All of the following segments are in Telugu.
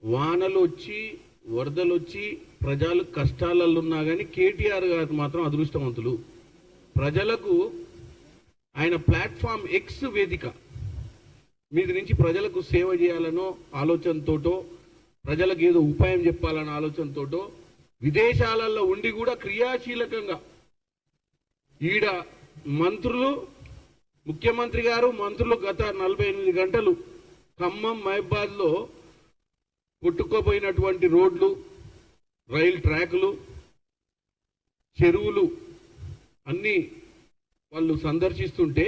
వానలు వచ్చి వరదలు వచ్చి ప్రజలు కష్టాలలో ఉన్నా కానీ కేటీఆర్ గారు మాత్రం అదృష్టవంతులు. ప్రజలకు ఆయన ప్లాట్ఫామ్ ఎక్స్ వేదిక మీద నుంచి ప్రజలకు సేవ చేయాలనో ఆలోచనతోటో, ప్రజలకు ఏదో ఉపాయం చెప్పాలన్న ఆలోచనతోటో, విదేశాలలో ఉండి కూడా క్రియాశీలకంగా ఈడ మంత్రులు, ముఖ్యమంత్రి గారు, మంత్రులు గత 48 గంటలు ఖమ్మం మహబాద్లో కొట్టుకోపోయినటువంటి రోడ్లు, రైలు ట్రాకులు, చెరువులు అన్నీ వాళ్ళు సందర్శిస్తుంటే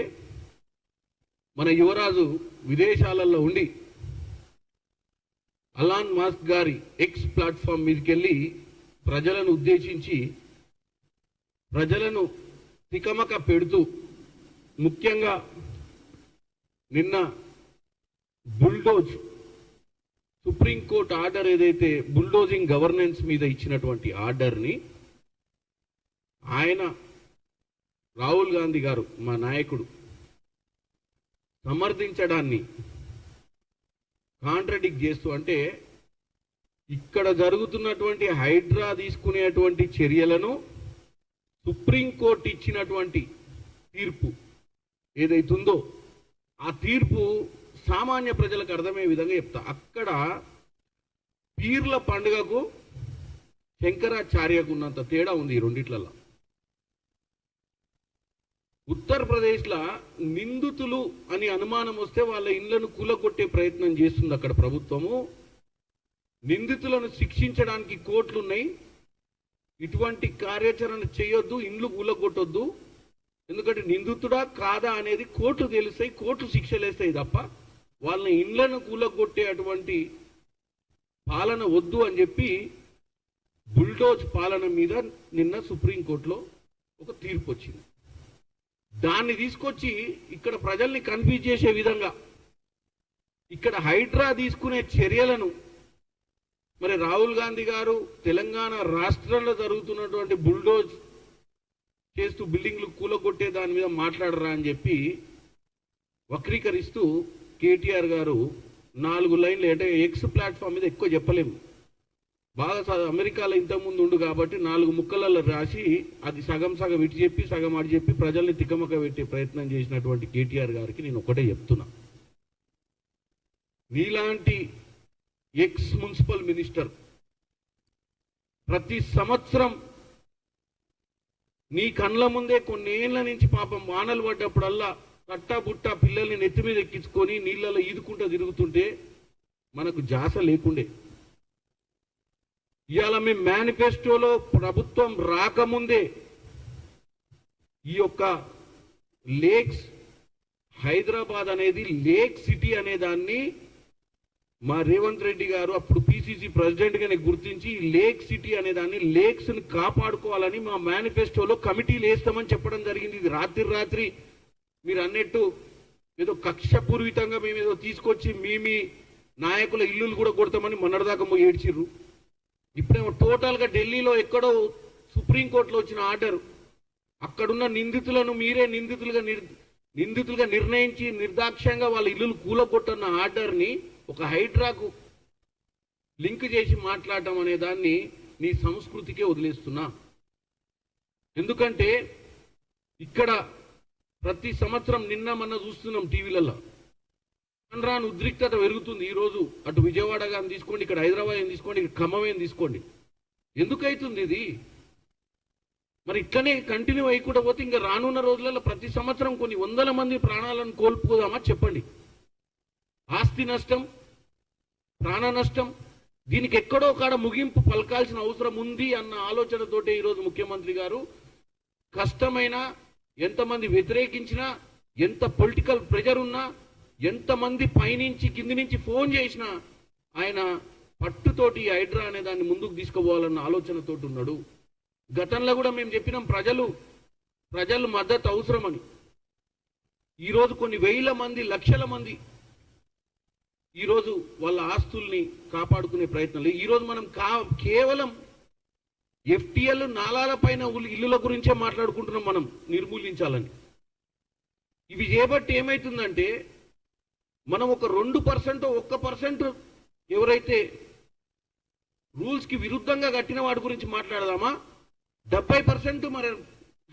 మన యువరాజు విదేశాలలో ఉండి అలాన్ మాస్క్ గారి ఎక్స్ ప్లాట్ఫామ్ మీదకి వెళ్ళి ప్రజలను ఉద్దేశించి ప్రజలను తికమక పెడుతూ, ముఖ్యంగా నిన్న బుల్డోజ్ సుప్రీంకోర్టు ఆర్డర్ ఏదైతే బుల్డోజింగ్ గవర్నెన్స్ మీద ఇచ్చినటువంటి ఆర్డర్ని ఆయన రాహుల్ గాంధీ గారు మా నాయకుడు సమర్థించడాన్ని కాంట్రడిక్ట్ చేస్తూ, అంటే ఇక్కడ జరుగుతున్నటువంటి హైడ్రా తీసుకునేటువంటి చర్యలను సుప్రీంకోర్టు ఇచ్చినటువంటి తీర్పు ఏదైతుందో ఆ తీర్పు సామాన్య ప్రజలకు అర్థమయ్యే విధంగా చెప్తా. అక్కడ పీర్ల పండుగకు శంకరాచార్యకు ఉన్నంత తేడా ఉంది ఈ రెండిట్లలో. ఉత్తరప్రదేశ్లో నిందితులు అని అనుమానం వస్తే వాళ్ళ ఇళ్లను కూలగొట్టే ప్రయత్నం చేస్తుంది అక్కడ ప్రభుత్వము. నిందితులను శిక్షించడానికి కోర్టులు ఉన్నాయి. ఇటువంటి కార్యాచరణ చేయొద్దు, ఇండ్లు కూలగొట్టొద్దు, ఎందుకంటే నిందితుడా కాదా అనేది కోర్టు తెలుస్తాయి, కోర్టు శిక్షలేస్తాయి తప్ప వాళ్ళని ఇండ్లను కూలగొట్టే అటువంటి పాలన వద్దు అని చెప్పి బుల్డోజ్ పాలన మీద నిన్న సుప్రీంకోర్టులో ఒక తీర్పు వచ్చింది. దాన్ని తీసుకొచ్చి ఇక్కడ ప్రజల్ని కన్ఫ్యూజ్ చేసే విధంగా ఇక్కడ హైడ్రా తీసుకునే చర్యలను మరి రాహుల్ గాంధీ గారు తెలంగాణ రాష్ట్రంలో జరుగుతున్నటువంటి బుల్డోజ్ చేస్తూ బిల్డింగ్లు కూలగొట్టే దాని మీద మాట్లాడరా అని చెప్పి వక్రీకరిస్తూ కేటీఆర్ గారు 4 లైన్లు, అంటే ఎక్స్ ప్లాట్ఫామ్ మీద ఎక్కువ చెప్పలేము, బాగా అమెరికాలో ఇంతకుముందు ఉండు కాబట్టి 4 ముక్కలలో రాసి అది సగం సగం ఇటు చెప్పి సగం అటు చెప్పి ప్రజల్ని తికమక పెట్టే ప్రయత్నం చేసినటువంటి కేటీఆర్ గారికి నేను ఒకటే చెప్తున్నా, నీలాంటి ఎక్స్ మున్సిపల్ మినిస్టర్ ప్రతి సంవత్సరం నీ కండ్ల ముందే కొన్నేళ్ల నుంచి పాపం వానలు పడ్డప్పుడల్లా కట్టాబుట్టా పిల్లల్ని నెత్తి మీద ఎక్కించుకొని నీళ్ళలో ఈదుకుంటూ తిరుగుతుంటే మనకు జాస లేకుండే. ఇవాళ మేము మేనిఫెస్టోలో ప్రభుత్వం రాకముందే ఈ యొక్క లేక్స్, హైదరాబాద్ అనేది లేక్ సిటీ అనే దాన్ని మా రేవంత్ రెడ్డి గారు అప్పుడు పిసిసి ప్రెసిడెంట్గానే గుర్తించి లేక్ సిటీ అనే దాన్ని, లేక్స్ని కాపాడుకోవాలని మా మేనిఫెస్టోలో కమిటీలు వేస్తామని చెప్పడం జరిగింది. ఇది రాత్రి మీరు అన్నట్టు ఏదో కక్షపూర్వితంగా మేము ఏదో తీసుకొచ్చి మీ నాయకుల ఇల్లులు కూడా కొడతామని మొన్నటిదాకా ఏడ్చిర్రు. ఇప్పుడేమో టోటల్గా ఢిల్లీలో ఎక్కడో సుప్రీంకోర్టులో వచ్చిన ఆర్డర్, అక్కడున్న నిందితులను మీరే నిందితులుగా నిర్ణయించి నిర్దాక్ష్యంగా వాళ్ళ ఇల్లులు కూలగొట్టన్న ఆర్డర్ని ఒక హైడ్రాకు లింక్ చేసి మాట్లాడటం అనే దాన్ని నీ సంస్కృతికే వదిలేస్తున్నా. ఎందుకంటే ఇక్కడ ప్రతి సంవత్సరం నిన్న మొన్న చూస్తున్నాం టీవీలలో రాను ఉద్రిక్తత పెరుగుతుంది. ఈరోజు అటు విజయవాడ గాని తీసుకోండి, ఇక్కడ హైదరాబాద్ తీసుకోండి, ఇక్కడ ఖమ్మం తీసుకోండి. ఎందుకైతుంది ఇది? మరి ఇట్లనే కంటిన్యూ అయ్యకుండా పోతే ఇంకా రానున్న రోజులలో ప్రతి సంవత్సరం కొన్ని 100 మంది ప్రాణాలను కోల్పోదామా చెప్పండి. ఆస్తి నష్టం, ప్రాణ నష్టం, దీనికి ఎక్కడో కాడ ముగింపు పలకాల్సిన అవసరం ఉంది అన్న ఆలోచనతోటే ఈరోజు ముఖ్యమంత్రి గారు కష్టమైన, ఎంతమంది వ్యతిరేకించినా, ఎంత పొలిటికల్ ప్రెజర్ ఉన్నా, ఎంతమంది పైనుంచి కింది నుంచి ఫోన్ చేసినా ఆయన పట్టుతోటి హైడ్రా అనే దాన్ని ముందుకు తీసుకుపోవాలన్న ఆలోచనతోటి ఉన్నాడు. గతంలో కూడా మేము చెప్పినాం ప్రజలు మద్దతు అవసరమని. ఈరోజు కొన్ని వేల మంది, లక్షల మంది ఈరోజు వాళ్ళ ఆస్తుల్ని కాపాడుకునే ప్రయత్నాలు. ఈరోజు మనం కేవలం ఎఫ్టీఎల్ నాలాల పైన ఇల్లుల గురించే మాట్లాడుకుంటున్నాం మనం నిర్మూలించాలని. ఇవి చేయబట్టి ఏమవుతుందంటే మనం ఒక 2% 1% ఎవరైతే రూల్స్కి విరుద్ధంగా కట్టిన వాడి గురించి మాట్లాడదామా, 70% మరి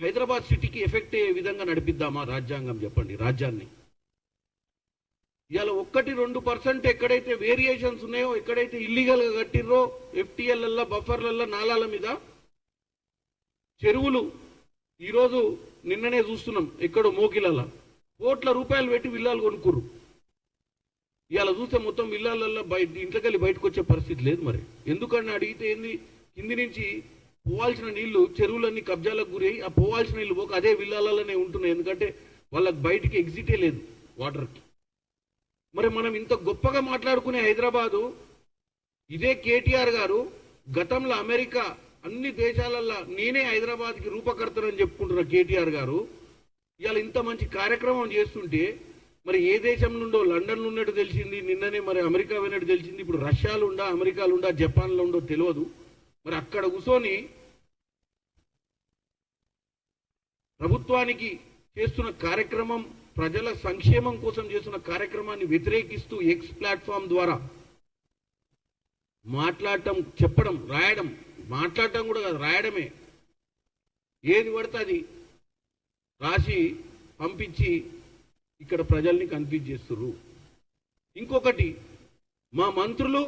హైదరాబాద్ సిటీకి ఎఫెక్ట్ అయ్యే విధంగా నడిపిద్దామా రాజ్యాంగం? చెప్పండి. రాజ్యాన్ని ఇవాళ 1-2% ఎక్కడైతే వేరియేషన్స్ ఉన్నాయో, ఎక్కడైతే ఇల్లీగల్గా కట్టిర్రో ఎఫ్టీఎల్ల బఫర్లల్ల నాలాల మీద చెరువులు ఈరోజు నిన్ననే చూస్తున్నాం, ఎక్కడో మోకిలల్ల కోట్ల రూపాయలు పెట్టి విల్లాలు కొనుక్కురు. ఇవాళ చూస్తే మొత్తం విల్లాలల్లో ఇంట్లోకెళ్ళి బయటకు వచ్చే పరిస్థితి లేదు. మరి ఎందుకని అడిగితే ఏంది, కింది నుంచి పోవాల్సిన నీళ్లు చెరువులన్నీ కబ్జాలకు గురై ఆ పోవాల్సిన నీళ్ళు పోక అదే విల్లాలలోనే ఉంటున్నాయి. ఎందుకంటే వాళ్ళకి బయటికి ఎగ్జిటే లేదు వాటర్కి. మరి మనం ఇంత గొప్పగా మాట్లాడుకునే హైదరాబాదు, ఇదే కేటీఆర్ గారు గతంలో అమెరికా అన్ని దేశాలల్లో నేనే హైదరాబాద్కి రూపకర్తనని చెప్పుకుంటున్న కేటీఆర్ గారు ఇవాళ ఇంత మంచి కార్యక్రమం చేస్తుంటే, మరి ఏ దేశం నుండో లండన్లో ఉన్నట్టు తెలిసింది, నిన్ననే మరి అమెరికా పోయినట్టు తెలిసింది, ఇప్పుడు రష్యాలో ఉండా, అమెరికాలో ఉండా, జపాన్లో ఉండో తెలియదు. మరి అక్కడ కూర్చొని ప్రభుత్వానికి చేస్తున్న కార్యక్రమం, ప్రజల సంక్షేమం కోసం చేస్తున్న కార్యక్రమాన్ని వ్యతిరేకిస్తూ ఎక్స్ ప్లాట్ఫామ్ ద్వారా మాట్లాడటం, చెప్పడం, రాయడం, మాట్లాడటం కూడా కాదు రాయడమే, ఏది పడితే అది రాసి పంపించి ఇక్కడ ప్రజల్ని కన్ఫ్యూజ్ చేస్తున్నారు. ఇంకొకటి, మా మంత్రులు,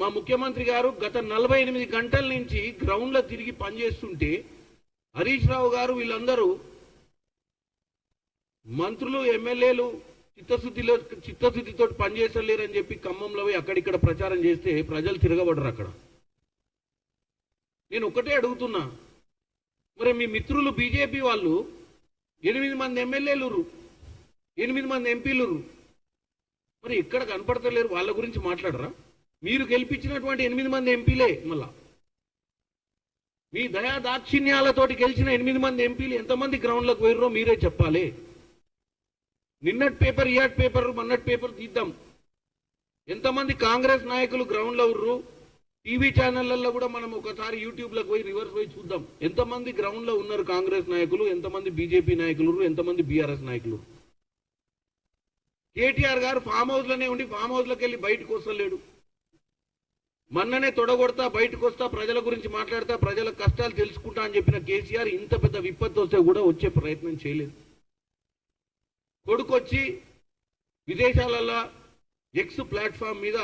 మా ముఖ్యమంత్రి గారు గత 48 గంటల నుంచి గ్రౌండ్లో తిరిగి పనిచేస్తుంటే హరీష్ రావు గారు వీళ్ళందరూ మంత్రులు ఎమ్మెల్యేలు చిత్తశుద్ధితో పనిచేసలేరని చెప్పి ఖమ్మంలో అక్కడిక్కడ ప్రచారం చేస్తే ప్రజలు తిరగబడరు. అక్కడ నేను ఒకటే అడుగుతున్నా, మరి మీ మిత్రులు బీజేపీ వాళ్ళు 8 మంది ఎమ్మెల్యేలు, 8 మంది ఎంపీలు, మరి ఎక్కడ కనపడతలేరు? వాళ్ళ గురించి మాట్లాడరా? మీరు గెలిపించినటువంటి 8 మంది ఎంపీలే, మళ్ళా మీ దయా దాక్షిణ్యాలతోటి గెలిచిన 8 మంది ఎంపీలు ఎంతమంది గ్రౌండ్లకు పోయిర్రో మీరే చెప్పాలి. నిన్నటి పేపర్, ఇయాటి పేపర్, మొన్నటి పేపర్ తీద్దాం. ఎంతమంది కాంగ్రెస్ నాయకులు గ్రౌండ్లో ఉర్రు? టీవీ ఛానళ్లలో కూడా మనం ఒకసారి యూట్యూబ్లోకి పోయి రివర్స్ పోయి చూద్దాం, ఎంతమంది గ్రౌండ్లో ఉన్నారు కాంగ్రెస్ నాయకులు, ఎంతమంది బీజేపీ నాయకులు, ఎంతమంది బీఆర్ఎస్ నాయకులు. కేటీఆర్ గారు ఫామ్ హౌస్లోనే ఉండి ఫామ్ హౌస్లోకి వెళ్ళి బయటకు వస్తలేడు. మొన్ననే తొడగొడతా, బయటకు వస్తా, ప్రజల గురించి మాట్లాడతా, ప్రజల కష్టాలు తెలుసుకుంటా అని చెప్పిన కేసీఆర్ ఇంత పెద్ద విపత్తు వస్తే కూడా వచ్చే ప్రయత్నం చేయలేదు. కొడుకొచ్చి విదేశాలలో ఎక్స్ ప్లాట్ఫామ్ మీద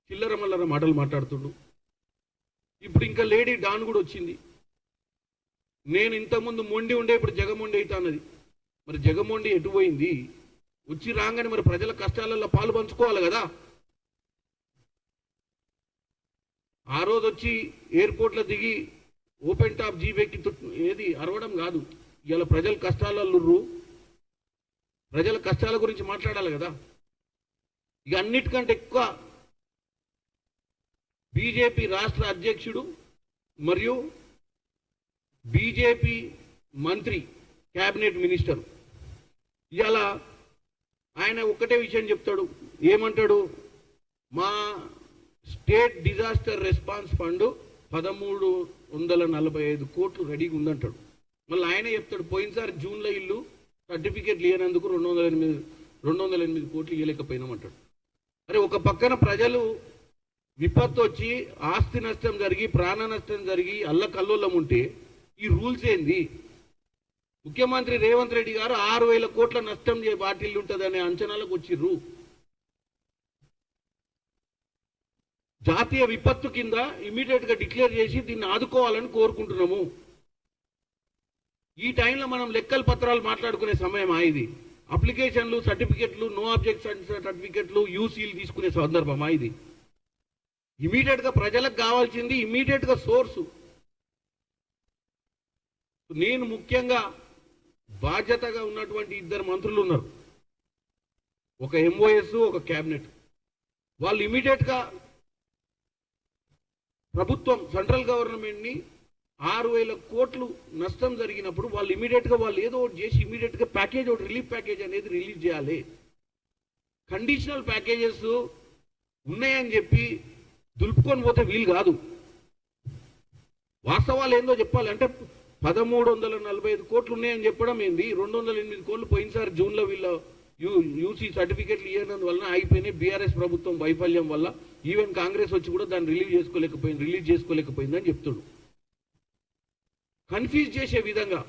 చిల్లర మల్లర మాటలు మాట్లాడుతుండు. ఇప్పుడు ఇంకా లేడీ డాన్ కూడా వచ్చింది. నేను ఇంతకుముందు మొండి ఉండే, ఇప్పుడు జగమొండి అవుతా అన్నది. మరి జగమొండి ఎటు పోయింది? వచ్చి రాగానే మరి ప్రజల కష్టాలలో పాలు పంచుకోవాలి కదా. ఆ రోజు వచ్చి ఎయిర్పోర్ట్లో దిగి ఓపెన్ టాప్ జీబేకి ఏది అరవడం కాదు. ఇవాళ ప్రజల కష్టాలలో ప్రజల కష్టాల గురించి మాట్లాడాలి కదా. ఇక అన్నిటికంటే ఎక్కువ బీజేపీ రాష్ట్ర అధ్యక్షుడు మరియు బీజేపీ మంత్రి, క్యాబినెట్ మినిస్టర్, ఇవాళ ఆయన ఒక్కటే విషయం చెప్తాడు. ఏమంటాడు? మా స్టేట్ డిజాస్టర్ రెస్పాన్స్ ఫండ్ 1345 కోట్లు రెడీగా ఉందంటాడు. మళ్ళీ ఆయన చెప్తాడు, పోయినసారి జూన్లో ఇల్లు సర్టిఫికేట్లు ఇవ్వనందుకు 208 కోట్లు ఇవ్వలేకపోయినామంటాడు. అరే, ఒక పక్కన ప్రజలు విపత్తు వచ్చి ఆస్తి నష్టం జరిగి, ప్రాణ నష్టం జరిగి అల్లకల్లోలం ఉంటే ఈ రూల్స్ ఏంది? ముఖ్యమంత్రి రేవంత్ రెడ్డి గారు 6000 కోట్ల నష్టం వాటిల్లు ఉంటుందనే అంచనాలకు వచ్చిర్రు. జాతీయ విపత్తు కింద ఇమీడియట్ గా డిక్లేర్ చేసి దీన్ని ఆదుకోవాలని కోరుకుంటున్నాము. ఈ టైంలో మనం లెక్కల పత్రాలు మాట్లాడుకునే సమయం ఇది. అప్లికేషన్లు, సర్టిఫికెట్లు, నో అబ్జెక్షన్ సర్టిఫికెట్లు, యూసీలు తీసుకునే సందర్భమా ఇది? ఇమీడియట్ గా ప్రజలకు కావాల్సింది ఇమీడియట్ గా సోర్సు. నేను ముఖ్యంగా బాధ్యతగా ఉన్నటువంటి 2 మంత్రులు ఉన్నారు, ఒక ఎంఓఎస్, ఒక క్యాబినెట్. వాళ్ళు ఇమీడియట్ గా ప్రభుత్వం, సెంట్రల్ గవర్నమెంట్ ని 6000 కోట్లు నష్టం జరిగినప్పుడు వాళ్ళు ఇమీడియట్ గా వాళ్ళు ఏదో ఒకటి చేసి ఇమీడియట్ గా ప్యాకేజ్, ఒకటి రిలీఫ్ ప్యాకేజ్ అనేది రిలీజ్ చేయాలి. కండిషనల్ ప్యాకేజెస్ ఉన్నాయని చెప్పి దులుపుకొని పోతే వీలు కాదు. వాస్తవాలు ఏందో చెప్పాలి. అంటే 1345 కోట్లు ఉన్నాయని చెప్పడం ఏంది? 208 కోట్లు పోయినసారి జూన్లో వీళ్ళ యూసీ సర్టిఫికెట్లు ఇవ్వనందువలన ఆగిపోయినాయి. బీఆర్ఎస్ ప్రభుత్వం వైఫల్యం వల్ల ఈవెన్ కాంగ్రెస్ వచ్చి కూడా దాన్ని రిలీజ్ చేసుకోలేకపోయిందని చెప్తుడు. కన్ఫ్యూజ్ చేసే విధంగా,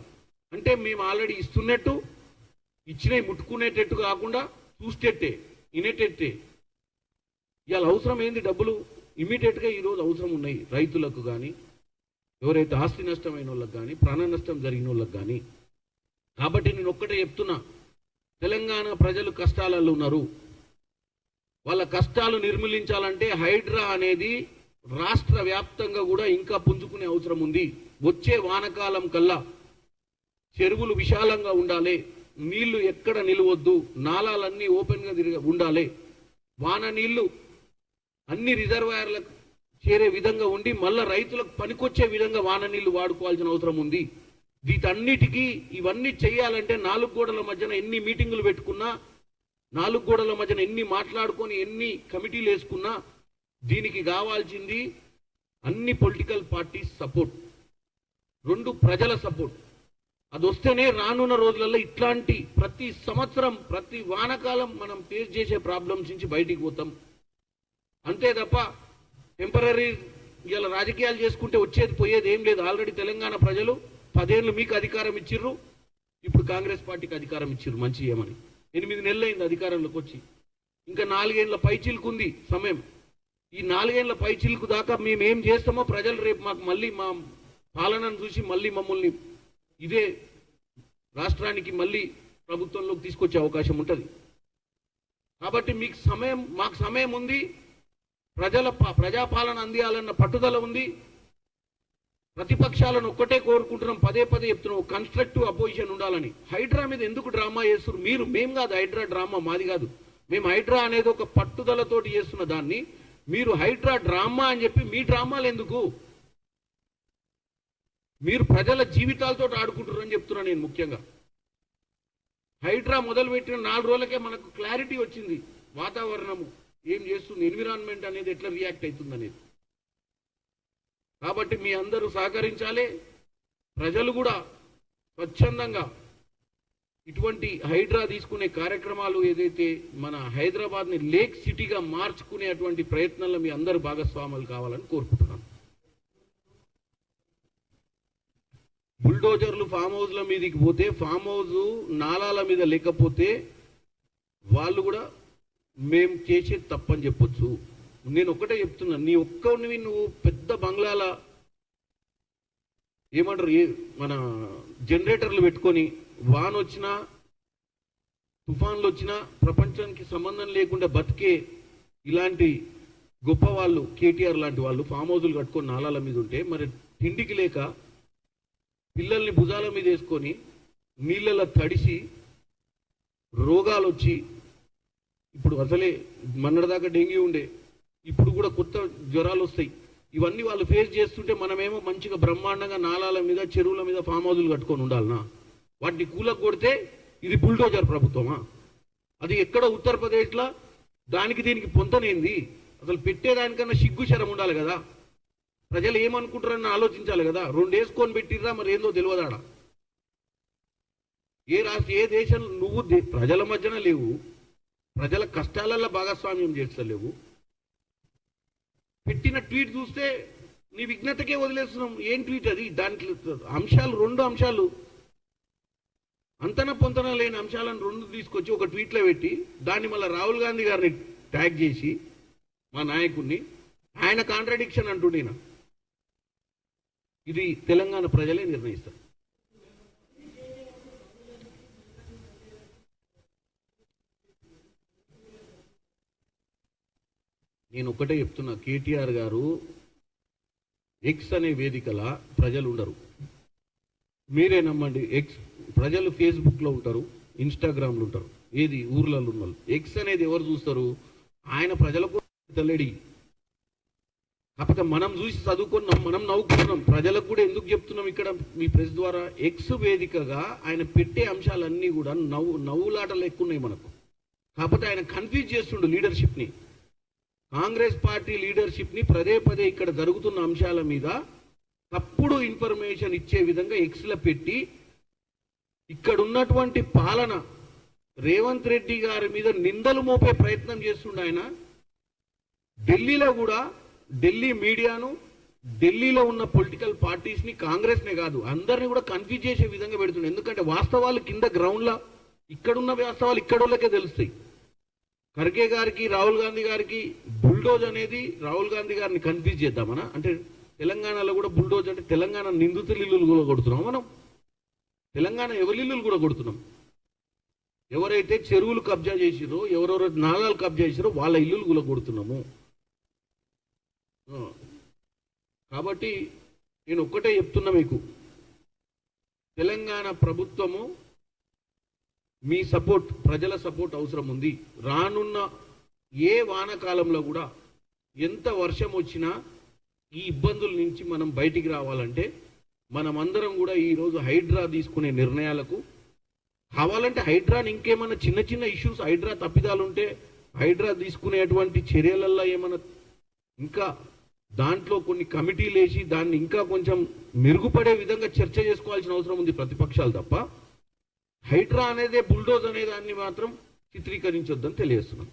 అంటే మేము ఆల్రెడీ ఇస్తున్నట్టు ఇచ్చినవి ముట్టుకునేటట్టు కాకుండా చూసేటట్టే వినేటట్టే. ఇవాళ అవసరం ఏంది? డబ్బులు ఇమీడియట్గా ఈరోజు అవసరం ఉన్నాయి రైతులకు కానీ, ఎవరైతే ఆస్తి నష్టమైన వాళ్ళకి కానీ, ప్రాణ నష్టం జరిగిన వాళ్ళకి కానీ. కాబట్టి నేను ఒక్కటే చెప్తున్నా, తెలంగాణ ప్రజలు కష్టాలలో ఉన్నారు. వాళ్ళ కష్టాలు నిర్మూలించాలంటే హైడ్రా అనేది రాష్ట్ర వ్యాప్తంగా కూడా ఇంకా పుంజుకునే అవసరం ఉంది. వచ్చే వానకాలం కల్లా చెరువులు విశాలంగా ఉండాలి, నీళ్లు ఎక్కడ నిలవద్దు, నాలాలన్నీ ఓపెన్గా ఉండాలి, వాన నీళ్లు అన్ని రిజర్వాయర్లకు చేరే విధంగా ఉండి మళ్ళా రైతులకు పనికొచ్చే విధంగా వాన నీళ్లు వాడుకోవాల్సిన అవసరం ఉంది. వీటన్నిటికీ ఇవన్నీ చేయాలంటే నాలుగు గోడల మధ్యన ఎన్ని మీటింగులు పెట్టుకున్నా, నాలుగు గోడల మధ్యన ఎన్ని మాట్లాడుకొని ఎన్ని కమిటీలు వేసుకున్నా దీనికి కావాల్సింది అన్ని పొలిటికల్ పార్టీస్ సపోర్ట్, రెండు ప్రజల సపోర్ట్. అది వస్తేనే రానున్న రోజులలో ఇట్లాంటి ప్రతి సంవత్సరం ప్రతి వానకాలం మనం ఫేస్ చేసే ప్రాబ్లమ్స్ నుంచి బయటికి పోతాం. అంతే తప్ప టెంపరీ ఇలా రాజకీయాలు చేసుకుంటే వచ్చేది పోయేది ఏం లేదు. ఆల్రెడీ తెలంగాణ ప్రజలు 10 ఏళ్ళు మీకు అధికారం ఇచ్చిర్రు, ఇప్పుడు కాంగ్రెస్ పార్టీకి అధికారం ఇచ్చిర్రు మంచి చేయమని. 8 నెలలు అయింది అధికారంలోకి వచ్చి, ఇంకా 4 ఏళ్ల పైచిలుకుంది సమయం. ఈ 4 ఏళ్ల పైచిలుకు దాకా మేము ఏం చేస్తామో ప్రజలు రేపు మాకు మళ్ళీ మా పాలనను చూసి మళ్ళీ మమ్మల్ని ఇదే రాష్ట్రానికి మళ్ళీ ప్రభుత్వంలోకి తీసుకొచ్చే అవకాశం ఉంటుంది. కాబట్టి మీకు సమయం, మాకు సమయం ఉంది, ప్రజాపాలన అందియాలన్న పట్టుదల ఉంది. ప్రతిపక్షాలను ఒక్కటే కోరుకుంటున్నాం, పదే చెప్తున్నాం, కన్స్ట్రక్టివ్ అపోజిషన్ ఉండాలని. హైడ్రా మీద ఎందుకు డ్రామా చేస్తున్నారు? మేము కాదు హైడ్రా డ్రామా, మాది కాదు. మేము హైడ్రా అనేది ఒక పట్టుదలతోటి చేస్తున్న దాన్ని మీరు హైడ్రా డ్రామా అని చెప్పి మీ డ్రామాలు ఎందుకు? మీరు ప్రజల జీవితాలతో ఆడుకుంటున్నారని చెప్తున్నా నేను. ముఖ్యంగా హైడ్రా మొదలుపెట్టిన 4 రోజులకే మనకు క్లారిటీ వచ్చింది, వాతావరణము ఏం చేస్తుంది, ఎన్విరాన్మెంట్ అనేది ఎట్లా రియాక్ట్ అవుతుంది అనేది. కాబట్టి మీ అందరూ సహకరించాలి. ప్రజలు కూడా స్వచ్ఛందంగా ఇటువంటి హైడ్రా తీసుకునే కార్యక్రమాలు ఏదైతే మన హైదరాబాద్ని లేక్ సిటీగా మార్చుకునేటువంటి ప్రయత్నంలో మీ అందరూ భాగస్వాములు కావాలని కోరుకుంటున్నాను. బుల్డోజర్లు ఫామ్ హౌస్ల మీదకి పోతే, ఫామ్ హౌస్ నాలాల మీద లేకపోతే వాళ్ళు కూడా మేము చేసేది తప్పని చెప్పొచ్చు. నేను ఒక్కటే చెప్తున్నా, నీ ఒక్కనివి నువ్వు పెద్ద బంగ్లాల ఏమంటారు మన జనరేటర్లు పెట్టుకొని వాన వచ్చినా తుఫాన్లు వచ్చినా ప్రపంచానికి సంబంధం లేకుండా బతికే ఇలాంటి గొప్ప వాళ్ళు, కేటీఆర్ లాంటి వాళ్ళు ఫామ్ హౌజులు కట్టుకొని నాలాల మీద ఉంటే, మరి తిండికి లేక పిల్లల్ని భుజాల మీద వేసుకొని నీళ్ళలో తడిసి రోగాలు వచ్చి, ఇప్పుడు అసలే మొన్నటిదాకా డెంగ్యూ ఉండే, ఇప్పుడు కూడా కొత్త జ్వరాలు వస్తాయి. ఇవన్నీ వాళ్ళు ఫేస్ చేస్తుంటే మనమేమో మంచిగా బ్రహ్మాండంగా నాలాల మీద చెరువుల మీద ఫామ్ హౌజులు కట్టుకొని ఉండాలనా? వాటిని కూలకు కొడితే ఇది బుల్డోజర్ ప్రభుత్వమా? అది ఎక్కడ ఉత్తరప్రదేశ్లో దానికి దీనికి పొంతనేంది? అసలు పెట్టేదానికన్నా సిగ్గు శరం ఉండాలి కదా. ప్రజలు ఏమనుకుంటారని ఆలోచించాలి కదా. 2 వేసుకొని పెట్టిర్రా మరి ఏందో తెలియదాడా. ఏ దేశంలో నువ్వు ప్రజల మధ్యన లేవు, ప్రజల కష్టాలలో భాగస్వామ్యం చేస్తలేవు. పెట్టిన ట్వీట్ చూస్తే నీ విఘ్నతకే వదిలేస్తున్నాం. ఏం ట్వీట్ అది? దాంట్లో అంశాలు 2 అంశాలు అంతన పొంతన లేని అంశాలను 2 తీసుకొచ్చి ఒక ట్వీట్లో పెట్టి దాన్ని మళ్ళీ రాహుల్ గాంధీ గారిని ట్యాగ్ చేసి మా నాయకుడిని ఆయన కాంట్రాడిక్షన్ అంటుండేనా? ఇది తెలంగాణ ప్రజలే నిర్ణయిస్తారు. నేను ఒక్కటే చెప్తున్నా, కేటీఆర్ గారు ఎక్స్ అనే వేదికల ప్రజలు ఉండరు. మీరే నమ్మండి, ఎక్స్ ప్రజలు ఫేస్బుక్లో ఉంటారు, ఇన్స్టాగ్రామ్లో ఉంటారు, ఏది ఊర్లలో ఉన్న వాళ్ళు. ఎక్స్ అనేది ఎవరు చూస్తారు? ఆయన ప్రజలకు తల్లడి. కాకపోతే మనం చూసి చదువుకున్నాం, మనం నవ్వుకున్నాం. ప్రజలకు కూడా ఎందుకు చెప్తున్నాం ఇక్కడ మీ ప్రెస్ ద్వారా, ఎక్స్ వేదికగా ఆయన పెట్టే అంశాలన్నీ కూడా నవ్వులాటలు ఎక్కువ ఉన్నాయి మనకు. కాకపోతే ఆయన కన్ఫ్యూజ్ చేస్తుండు లీడర్షిప్ని, కాంగ్రెస్ పార్టీ లీడర్షిప్ని పదే ఇక్కడ జరుగుతున్న అంశాల మీద తప్పుడు ఇన్ఫర్మేషన్ ఇచ్చే విధంగా ఎక్స్లో పెట్టి ఇక్కడ ఉన్నటువంటి పాలన రేవంత్ రెడ్డి గారి మీద నిందలు మోపే ప్రయత్నం చేస్తుండే ఆయన. ఢిల్లీలో కూడా ఢిల్లీ మీడియాను, ఢిల్లీలో ఉన్న పొలిటికల్ పార్టీస్ని, కాంగ్రెస్నే కాదు అందరినీ కూడా కన్ఫ్యూజ్ చేసే విధంగా పెడుతుండే. ఎందుకంటే వాస్తవాలు కింద గ్రౌండ్లో ఇక్కడున్న వాస్తవాలు ఇక్కడోళ్ళకే తెలుస్తాయి. ఖర్గే గారికి, రాహుల్ గాంధీ గారికి బుల్డోజ్ అనేది రాహుల్ గాంధీ గారిని కన్ఫ్యూజ్ చేద్దామనా? అంటే తెలంగాణలో కూడా బుల్డోజ్ అంటే తెలంగాణ నిందితుల ఇల్లులు కూడా కొడుతున్నాం మనం. తెలంగాణ ఎవరి ఇల్లులు కూడా కొడుతున్నాం. ఎవరైతే చెరువులు కబ్జా చేసిరో, ఎవరెవరో నాలాలు కబ్జా చేసిరో వాళ్ళ ఇల్లులు కూడా కొడుతున్నాము. కాబట్టి నేను ఒక్కటే చెప్తున్నా మీకు, తెలంగాణ ప్రభుత్వము మీ సపోర్ట్, ప్రజల సపోర్ట్ అవసరం ఉంది. రానున్న ఏ వానకాలంలో కూడా ఎంత వర్షం వచ్చినా ఈ ఇబ్బందుల నుంచి మనం బయటికి రావాలంటే మనమందరం కూడా ఈరోజు హైడ్రా తీసుకునే నిర్ణయాలకు కావాలంటే హైడ్రాని ఇంకేమైనా చిన్న చిన్న ఇష్యూస్, హైడ్రా తప్పిదాలు ఉంటే హైడ్రా తీసుకునేటువంటి చర్యలల్లో ఏమైనా ఇంకా దాంట్లో కొన్ని కమిటీలు వేసి దాన్ని ఇంకా కొంచెం మెరుగుపడే విధంగా చర్చ చేసుకోవాల్సిన అవసరం ఉంది ప్రతిపక్షాలు తప్ప హైడ్రా అనేదే బుల్డోజ్ అనే దాన్ని మాత్రం చిత్రీకరించొద్దని తెలియజేస్తున్నాం.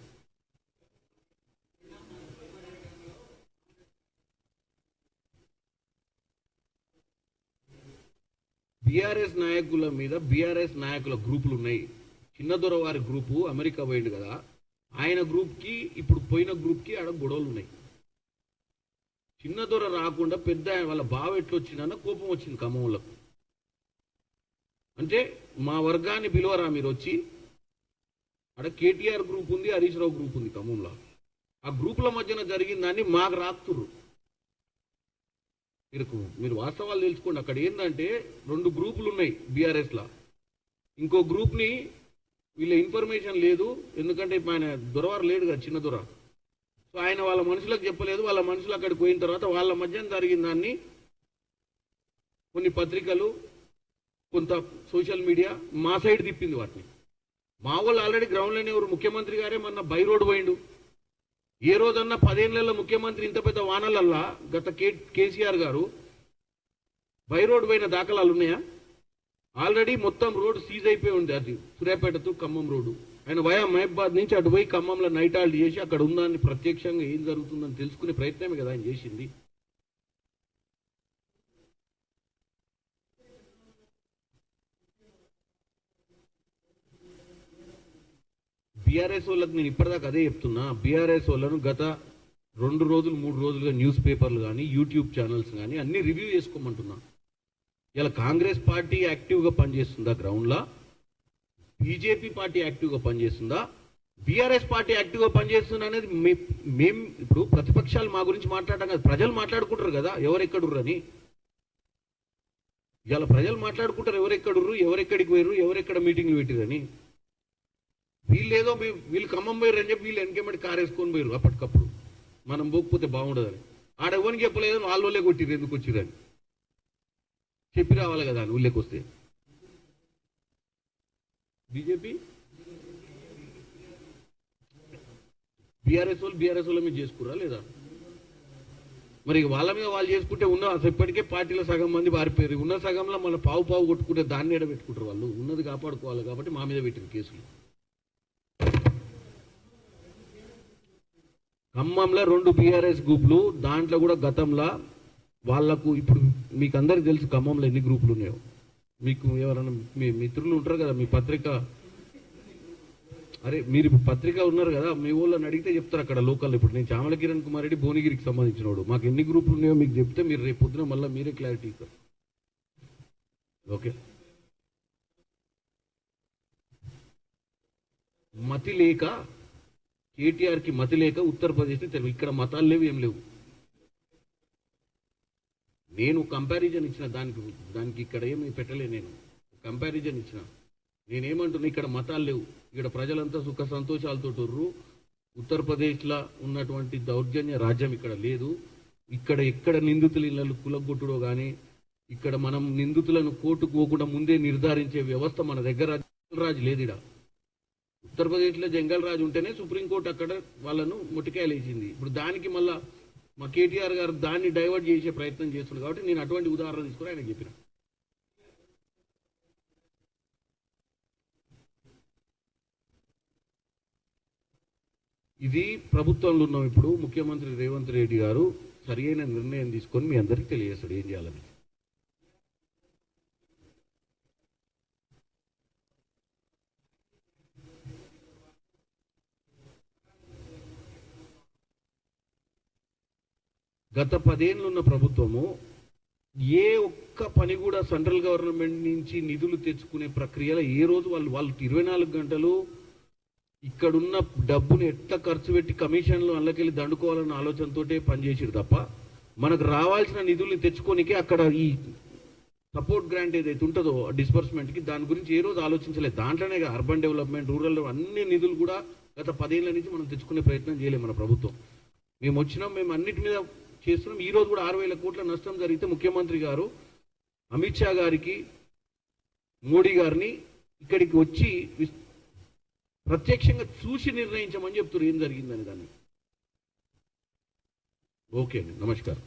బీఆర్ఎస్ నాయకుల మీద బీఆర్ఎస్ నాయకుల గ్రూపులు ఉన్నాయి. చిన్నదొర వారి గ్రూపు అమెరికా పోయిండు కదా, ఆయన గ్రూప్కి ఇప్పుడు పోయిన గ్రూప్కి ఆడ గొడవలు ఉన్నాయి. చిన్నదొర రాకుండా పెద్ద వాళ్ళ బావ ఎట్లొచ్చిందన్న కోపం వచ్చింది ఖమ్మంలకు. అంటే మా వర్గాన్ని పిలువరా మీరు వచ్చి, ఆడ కేటీఆర్ గ్రూప్ ఉంది, హరీష్ రావు గ్రూప్ ఉంది ఖమ్మంలో. ఆ గ్రూపుల మధ్యన జరిగిందాన్ని మాకు రాస్తుర్రు. మీరు వాస్తవాలు తెలుసుకోండి. అక్కడ ఏంటంటే 2 గ్రూపులు ఉన్నాయి బీఆర్ఎస్లో. ఇంకో గ్రూప్ని వీళ్ళ ఇన్ఫర్మేషన్ లేదు, ఎందుకంటే ఆయన దొరవారు లేడు కదా చిన్న దొర. సో ఆయన వాళ్ళ మనుషులకు చెప్పలేదు. వాళ్ళ మనుషులు అక్కడికి పోయిన తర్వాత వాళ్ళ మధ్యన జరిగిన దాన్ని కొన్ని పత్రికలు, కొంత సోషల్ మీడియా మా సైడ్ తిప్పింది వాటిని. మా వాళ్ళు ఆల్రెడీ గ్రౌండ్లోనే ఎవరు, ముఖ్యమంత్రి గారే మొన్న బై రోడ్ పోయిండు. ఏ రోజన్నా 10 ఏళ్లలో ముఖ్యమంత్రి ఇంత పెద్ద వానలల్లా గత కేసీఆర్ గారు బై రోడ్ పోయిన దాఖలాలు ఉన్నాయా? ఆల్రెడీ మొత్తం రోడ్ సీజ్ అయిపోయి ఉంది. అది సూర్యాపేట టు ఖమ్మం రోడ్డు. ఆయన వయా మహబాద్ నుంచి అటు పోయి ఖమ్మంలో నైట్ హాల్ట్ చేసి అక్కడ ఉందాన్ని ప్రత్యక్షంగా ఏం జరుగుతుందని తెలుసుకునే ప్రయత్నమే కదా ఆయన చేసింది. బీఆర్ఎస్ వాళ్ళకి నేను ఇప్పటిదాకా అదే చెప్తున్నా. బీఆర్ఎస్ వాళ్ళను గత 2 రోజులు 3 రోజులుగా న్యూస్ పేపర్లు కానీ యూట్యూబ్ ఛానల్స్ కానీ అన్ని రివ్యూ చేసుకోమంటున్నా. ఇలా కాంగ్రెస్ పార్టీ యాక్టివ్గా పనిచేస్తుందా గ్రౌండ్లో? బీజేపీ పార్టీ యాక్టివ్గా పనిచేస్తుందా? బీఆర్ఎస్ పార్టీ యాక్టివ్గా పనిచేస్తుందా అనేది మేము ఇప్పుడు ప్రతిపక్షాలు మా గురించి మాట్లాడటం కదా, ప్రజలు మాట్లాడుకుంటారు కదా ఎవరెక్కడుర్రని. ఇలా ప్రజలు మాట్లాడుకుంటారు ఎవరెక్కడుర్రు, ఎవరెక్కడికి పోయారు, ఎవరెక్కడ మీటింగ్లు పెట్టిరని. వీళ్ళు ఖమ్మం పోయారు అని చెప్పి వీళ్ళు వెనకేమటి కారు వేసుకొని పోయారు అప్పటికప్పుడు, మనం పోకపోతే బాగుండదని. ఆడెవరికి చెప్పలేదని వాళ్ళే కొట్టిరు, ఎందుకు వచ్చిరని చెప్పి రావాలి కదా అని ఊళ్ళోకి వస్తే. బీజేపీ బీఆర్ఎస్ వాళ్ళ మీద చేసుకురా లేదా? మరి వాళ్ళ మీద వాళ్ళు చేసుకుంటే ఉన్న ఇప్పటికే పార్టీలో సగం మంది పారిపోయారు. ఉన్న సగంలో మన పావు కొట్టుకుంటే దాన్ని ఎడబెట్టుకుంటారు. వాళ్ళు ఉన్నది కాపాడుకోవాలి కాబట్టి మా మీద పెట్టిన కేసులు. ఖమ్మంలో 2 బీఆర్ఎస్ గ్రూపులు, దాంట్లో కూడా గతంలో వాళ్లకు, ఇప్పుడు మీకు అందరికి తెలుసు ఖమ్మంలో ఎన్ని గ్రూపులు ఉన్నాయో. మీకు ఎవరైనా మీ మిత్రులు ఉంటారు కదా, మీ పత్రిక, అరే మీరు పత్రిక ఉన్నారు కదా, మీ ఊళ్ళని అడిగితే చెప్తారు అక్కడ లోకల్. ఇప్పుడు నేను చామల కిరణ్ కుమార్ రెడ్డి భువనగిరికి సంబంధించినోడు, మాకు ఎన్ని గ్రూపులు ఉన్నాయో మీకు చెప్తే మీరు రేపు పొద్దున మళ్ళీ మీరే క్లారిటీ ఇస్తారు. ఓకే, మతి లేక కేటీఆర్కి మతి లేక ఉత్తరప్రదేశ్ని తెలియదు. ఇక్కడ మతాలు లేవు, ఏం లేవు. నేను కంపారిజన్ ఇచ్చిన దానికి ఇక్కడ ఏమి పెట్టలే. నేను కంపారిజన్ ఇచ్చిన. నేనేమంటున్నా, ఇక్కడ మతాలు లేవు, ఇక్కడ ప్రజలంతా సుఖ సంతోషాలతో ఉర్రు. ఉత్తరప్రదేశ్లో ఉన్నటువంటి దౌర్జన్య రాజ్యం ఇక్కడ లేదు. ఎక్కడ నిందితుల ఇళ్ళను కులగొట్టుడో కానీ, ఇక్కడ మనం నిందితులను కోర్టుకు పోకుండా ముందే నిర్ధారించే వ్యవస్థ మన దగ్గర రాజు లేదు. ఇక్కడ ఉత్తరప్రదేశ్లో జంగల్ రాజు ఉంటేనే సుప్రీంకోర్టు అక్కడ వాళ్ళను ముట్టికాయలు వేసింది. ఇప్పుడు దానికి మళ్ళా మా కేటీఆర్ గారు దాన్ని డైవర్ట్ చేసే ప్రయత్నం చేస్తున్నారు. కాబట్టి నేను అటువంటి ఉదాహరణ తీసుకుని ఆయన చెప్పిన. ఇది ప్రభుత్వంలో ఉన్నాం ఇప్పుడు. ముఖ్యమంత్రి రేవంత్ రెడ్డి గారు సరైన నిర్ణయం తీసుకొని మీ అందరికీ తెలియజేస్తాడు ఏం చేయాలని. గత 10 ఏళ్ళు ఉన్న ప్రభుత్వము ఏ ఒక్క పని కూడా సెంట్రల్ గవర్నమెంట్ నుంచి నిధులు తెచ్చుకునే ప్రక్రియలో ఏ రోజు వాళ్ళు 24 గంటలు ఇక్కడున్న డబ్బుని ఎట్లా ఖర్చు పెట్టి కమిషన్లు అల్లకెళ్ళి దండుకోవాలన్న ఆలోచనతోటే పనిచేసారు తప్ప మనకు రావాల్సిన నిధుల్ని తెచ్చుకోనికే అక్కడ ఈ సపోర్ట్ గ్రాంట్ ఏదైతే ఉంటుందో డిస్బర్స్మెంట్కి దాని గురించి ఏ రోజు ఆలోచించలేదు. దాంట్లోనే అర్బన్ డెవలప్మెంట్, రూరల్ అన్ని నిధులు కూడా గత 10 ఏళ్ల నుంచి మనం తెచ్చుకునే ప్రయత్నం చేయలేము మన ప్రభుత్వం. మేము వచ్చినాం, మేము అన్నిటి మీద చేస్తున్నాం. ఈ రోజు కూడా 6,000 కోట్ల నష్టం జరిగితే ముఖ్యమంత్రి గారు అమిత్ షా గారికి, మోడీ గారిని ఇక్కడికి వచ్చి ప్రత్యక్షంగా చూసి నిర్ణయించమని చెప్తున్నారు ఏం జరిగిందని. దాన్ని ఓకే అండి, నమస్కారం.